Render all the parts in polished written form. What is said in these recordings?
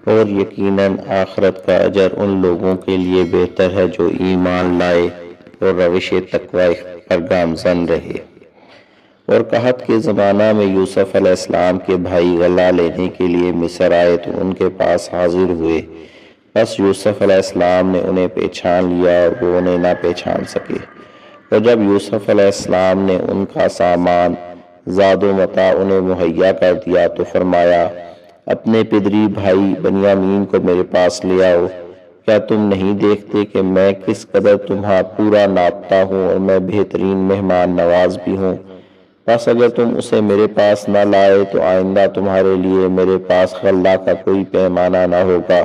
اور یقیناً آخرت کا اجر ان لوگوں کے لیے بہتر ہے جو ایمان لائے اور روش تقوی پر گامزن رہے۔ اور قحط کے زمانہ میں یوسف علیہ السلام کے بھائی غلہ لینے کے لیے مصر آئے تو ان کے پاس حاضر ہوئے، بس یوسف علیہ السلام نے انہیں پہچان لیا اور وہ انہیں نہ پہچان سکے۔ اور جب یوسف علیہ السلام نے ان کا سامان زاد و متاع انہیں مہیا کر دیا تو فرمایا، اپنے پدری بھائی بنیامین کو میرے پاس لے آؤ، کیا تم نہیں دیکھتے کہ میں کس قدر تمہارا پورا ناپتا ہوں اور میں بہترین مہمان نواز بھی ہوں؟ بس اگر تم اسے میرے پاس نہ لائے تو آئندہ تمہارے لیے میرے پاس غلہ کا کوئی پیمانہ نہ ہوگا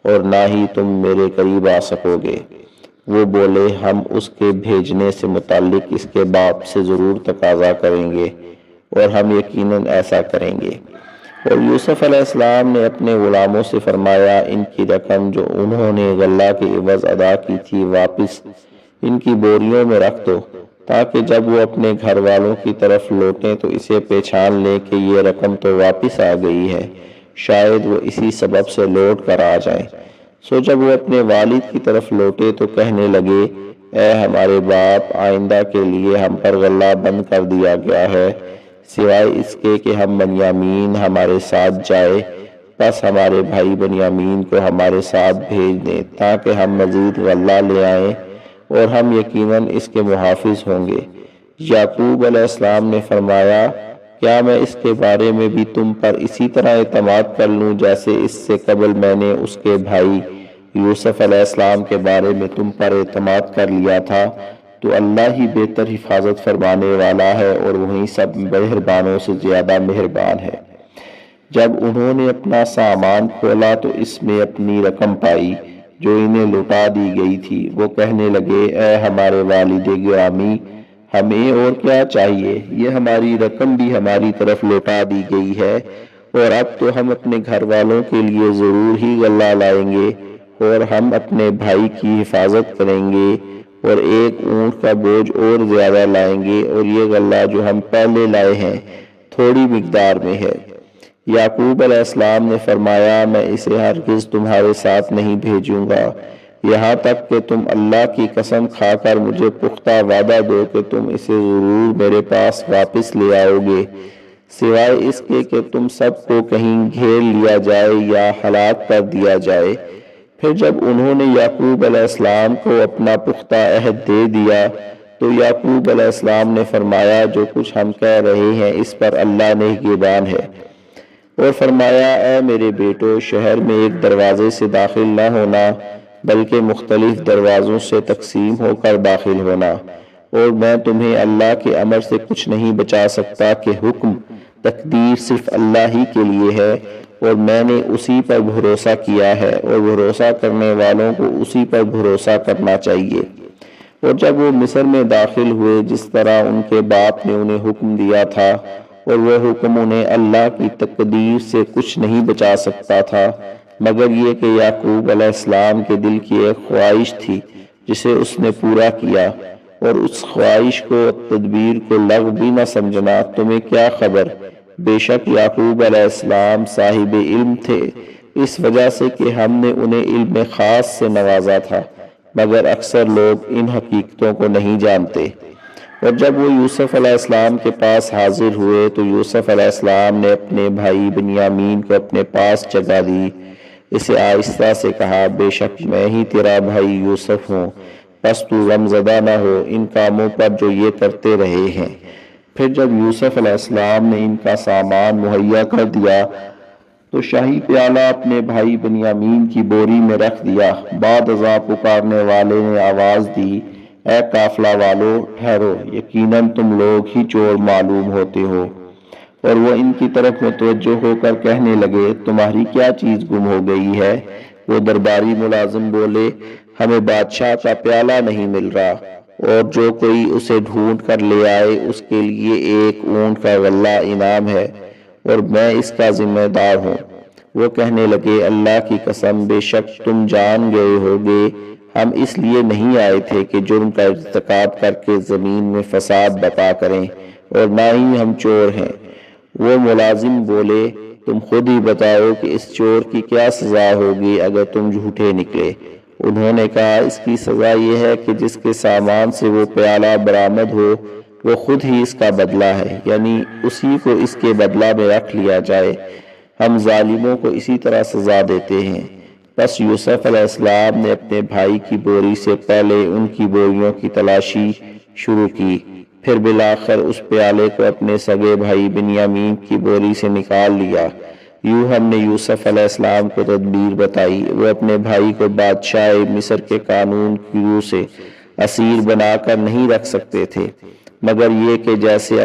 اور نہ ہی تم میرے قریب آ سکو گے۔ وہ بولے، ہم اس کے بھیجنے سے متعلق اس کے باپ سے ضرور تقاضا کریں گے اور ہم یقیناً ایسا کریں گے۔ اور یوسف علیہ السلام نے اپنے غلاموں سے فرمایا، ان کی رقم جو انہوں نے غلہ کے عوض ادا کی تھی واپس ان کی بوریوں میں رکھ دو، تاکہ جب وہ اپنے گھر والوں کی طرف لوٹیں تو اسے پہچان لیں کہ یہ رقم تو واپس آ گئی ہے، شاید وہ اسی سبب سے لوٹ کر آ جائیں۔ سو جب وہ اپنے والد کی طرف لوٹے تو کہنے لگے، اے ہمارے باپ، آئندہ کے لیے ہم پر غلہ بند کر دیا گیا ہے، سوائے اس کے کہ ہم بنیامین ہمارے ساتھ جائے، بس ہمارے بھائی بنیامین کو ہمارے ساتھ بھیج دیں تاکہ ہم مزید غلہ لے آئیں اور ہم یقیناً اس کے محافظ ہوں گے۔ یعقوب علیہ السلام نے فرمایا، کیا میں اس کے بارے میں بھی تم پر اسی طرح اعتماد کر لوں جیسے اس سے قبل میں نے اس کے بھائی یوسف علیہ السلام کے بارے میں تم پر اعتماد کر لیا تھا؟ تو اللہ ہی بہتر حفاظت فرمانے والا ہے اور وہی سب مہربانوں سے زیادہ مہربان ہے۔ جب انہوں نے اپنا سامان کھولا تو اس میں اپنی رقم پائی جو انہیں لوٹا دی گئی تھی۔ وہ کہنے لگے، اے ہمارے والد گرامی، ہمیں اور کیا چاہیے؟ یہ ہماری رقم بھی ہماری طرف لوٹا دی گئی ہے اور اب تو ہم اپنے گھر والوں کے لیے ضرور ہی غلہ لائیں گے اور ہم اپنے بھائی کی حفاظت کریں گے اور ایک اونٹ کا بوجھ اور زیادہ لائیں گے، اور یہ غلہ جو ہم پہلے لائے ہیں تھوڑی مقدار میں ہے۔ یعقوب علیہ السلام نے فرمایا، میں اسے ہرگز تمہارے ساتھ نہیں بھیجوں گا یہاں تک کہ تم اللہ کی قسم کھا کر مجھے پختہ وعدہ دو کہ تم اسے ضرور میرے پاس واپس لے آؤ گے، سوائے اس کے کہ تم سب کو کہیں گھیر لیا جائے یا ہلاک کر دیا جائے۔ پھر جب انہوں نے یعقوب علیہ السلام کو اپنا پختہ عہد دے دیا تو یعقوب علیہ السلام نے فرمایا، جو کچھ ہم کہہ رہے ہیں اس پر اللہ نگہبان ہے۔ اور فرمایا، اے میرے بیٹو، شہر میں ایک دروازے سے داخل نہ ہونا بلکہ مختلف دروازوں سے تقسیم ہو کر داخل ہونا، اور میں تمہیں اللہ کے امر سے کچھ نہیں بچا سکتا کہ حکم تقدیر صرف اللہ ہی کے لیے ہے اور میں نے اسی پر بھروسہ کیا ہے اور بھروسہ کرنے والوں کو اسی پر بھروسہ کرنا چاہیے۔ اور جب وہ مصر میں داخل ہوئے جس طرح ان کے باپ نے انہیں حکم دیا تھا، اور وہ حکم انہیں اللہ کی تقدیر سے کچھ نہیں بچا سکتا تھا مگر یہ کہ یعقوب علیہ السلام کے دل کی ایک خواہش تھی جسے اس نے پورا کیا، اور اس خواہش کو تدبیر کو لغو بھی نہ سمجھنا۔ تمہیں کیا خبر، بے شک یعقوب علیہ السلام صاحب علم تھے، اس وجہ سے کہ ہم نے انہیں علم خاص سے نوازا تھا، مگر اکثر لوگ ان حقیقتوں کو نہیں جانتے۔ اور جب وہ یوسف علیہ السلام کے پاس حاضر ہوئے تو یوسف علیہ السلام نے اپنے بھائی بنیامین کو اپنے پاس جگہ دی، اسے آہستہ سے کہا، بے شک میں ہی تیرا بھائی یوسف ہوں، بس تو غم زدہ نہ ہو ان کاموں پر جو یہ کرتے رہے ہیں۔ پھر جب یوسف علیہ السلام نے ان کا سامان مہیا کر دیا تو شاہی پیالہ اپنے بھائی بنیامین کی بوری میں رکھ دیا۔ بعد ازاں پکارنے والے نے آواز دی، اے قافلہ والو، ٹھہرو، یقیناً تم لوگ ہی چور معلوم ہوتے ہو۔ اور وہ ان کی طرف متوجہ ہو کر کہنے لگے، تمہاری کیا چیز گم ہو گئی ہے؟ وہ درباری ملازم بولے، ہمیں بادشاہ کا پیالہ نہیں مل رہا، اور جو کوئی اسے ڈھونڈ کر لے آئے اس کے لیے ایک اونٹ کا غلہ انعام ہے، اور میں اس کا ذمہ دار ہوں۔ وہ کہنے لگے، اللہ کی قسم، بے شک تم جان گئے ہوگے ہم اس لیے نہیں آئے تھے کہ جرم کا ارتکاب کر کے زمین میں فساد برپا کریں، اور نہ ہی ہم چور ہیں۔ وہ ملازم بولے، تم خود ہی بتاؤ کہ اس چور کی کیا سزا ہوگی اگر تم جھوٹے نکلے۔ انہوں نے کہا اس کی سزا یہ ہے کہ جس کے سامان سے وہ پیالہ برآمد ہو وہ خود ہی اس کا بدلہ ہے، یعنی اسی کو اس کے بدلہ میں رکھ لیا جائے۔ ہم ظالموں کو اسی طرح سزا دیتے ہیں۔ پس یوسف علیہ السلام نے اپنے بھائی کی بوری سے پہلے ان کی بوریوں کی تلاشی شروع کی، پھر بالآخر اس پیالے کو اپنے سگے بھائی بنیامین کی بوری سے نکال لیا۔ یوں ہم نے یوسف علیہ السلام کو تدبیر بتائی، وہ اپنے بھائی کو بادشاہ مصر کے قانون کی روح سے اسیر بنا کر نہیں رکھ سکتے تھے، مگر یہ کہ جیسے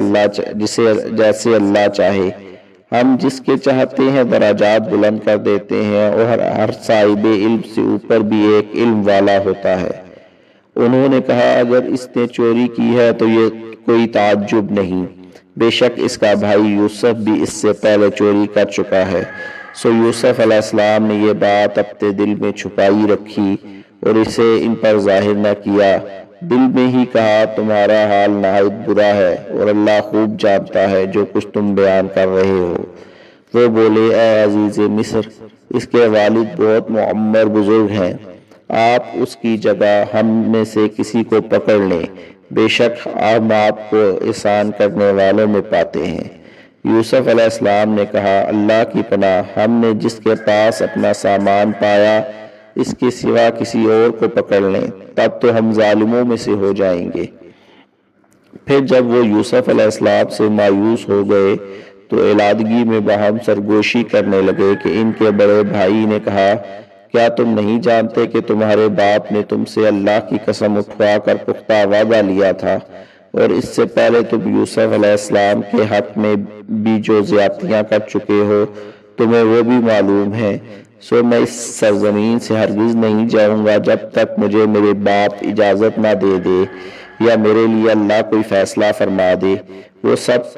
اللہ چاہے۔ ہم جس کے چاہتے ہیں درجات بلند کر دیتے ہیں، اور ہر صاحب علم سے اوپر بھی ایک علم والا ہوتا ہے۔ انہوں نے کہا اگر اس نے چوری کی ہے تو یہ کوئی تعجب نہیں، بے شک اس کا بھائی یوسف بھی اس سے پہلے چوری کر چکا ہے۔ سو یوسف علیہ السلام نے یہ بات اپنے دل میں چھپائی رکھی اور اسے ان پر ظاہر نہ کیا، دل میں ہی کہا تمہارا حال نہایت برا ہے اور اللہ خوب جانتا ہے جو کچھ تم بیان کر رہے ہو۔ وہ بولے اے عزیز مصر، اس کے والد بہت معمر بزرگ ہیں، آپ اس کی جگہ ہم میں سے کسی کو پکڑ لیں، بے شک ہم آپ کو احسان کرنے والوں میں پاتے ہیں۔ یوسف علیہ السلام نے کہا اللہ کی پناہ، ہم نے جس کے پاس اپنا سامان پایا اس کے سوا کسی اور کو پکڑ لیں تب تو ہم ظالموں میں سے ہو جائیں گے۔ پھر جب وہ یوسف علیہ السلام سے مایوس ہو گئے تو علادگی میں باہم سرگوشی کرنے لگے کہ ان کے بڑے بھائی نے کہا کیا تم نہیں جانتے کہ تمہارے باپ نے تم سے اللہ کی قسم اٹھوا کر پختہ وعدہ لیا تھا، اور اس سے پہلے تم یوسف علیہ السلام کے حق میں بھی جو زیادتیاں کر چکے ہو تمہیں وہ بھی معلوم ہے۔ سو میں اس سرزمین سے ہرگز نہیں جاؤں گا جب تک مجھے میرے باپ اجازت نہ دے دے یا میرے لیے اللہ کوئی فیصلہ فرما دے، وہ سب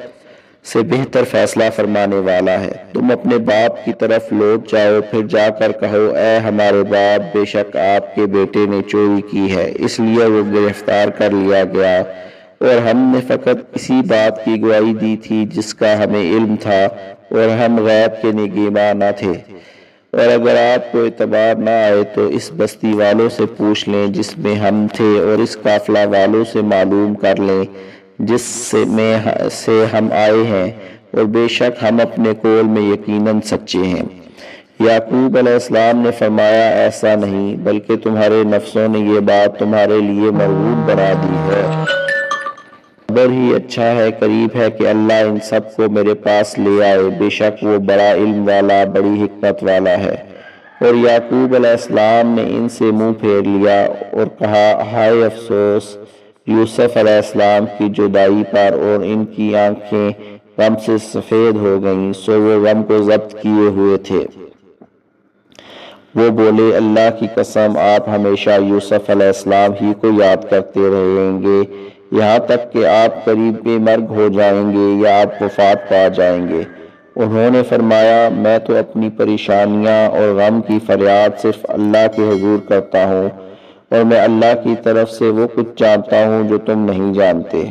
سے بہتر فیصلہ فرمانے والا ہے۔ تم اپنے باپ کی طرف لوٹ جاؤ، پھر جا کر کہو اے ہمارے باپ، بے شک آپ کے بیٹے نے چوری کی ہے، اس لیے وہ گرفتار کر لیا گیا، اور ہم نے فقط اسی بات کی گواہی دی تھی جس کا ہمیں علم تھا، اور ہم غیب کے نگہباں نہ تھے۔ اور اگر آپ کو اعتبار نہ آئے تو اس بستی والوں سے پوچھ لیں جس میں ہم تھے، اور اس قافلہ والوں سے معلوم کر لیں جس سے ہم آئے ہیں، اور بے شک ہم اپنے قول میں یقیناً سچے ہیں۔ یعقوب علیہ السلام نے فرمایا ایسا نہیں، بلکہ تمہارے نفسوں نے یہ بات تمہارے لیے مرغوب بنا دی ہے۔ خبر ہی اچھا ہے، قریب ہے کہ اللہ ان سب کو میرے پاس لے آئے، بے شک وہ بڑا علم والا، بڑی حکمت والا ہے۔ اور یعقوب علیہ السلام نے ان سے منہ پھیر لیا اور کہا ہائے افسوس یوسف علیہ السلام کی جدائی پر، اور ان کی آنکھیں غم سے سفید ہو گئیں، سو وہ غم کو ضبط کیے ہوئے تھے۔ وہ بولے اللہ کی قسم آپ ہمیشہ یوسف علیہ السلام ہی کو یاد کرتے رہیں گے یہاں تک کہ آپ قریب مرگ ہو جائیں گے یا آپ وفات پا جائیں گے۔ انہوں نے فرمایا میں تو اپنی پریشانیاں اور غم کی فریاد صرف اللہ کے حضور کرتا ہوں، اور میں اللہ کی طرف سے وہ کچھ جانتا ہوں جو تم نہیں جانتے۔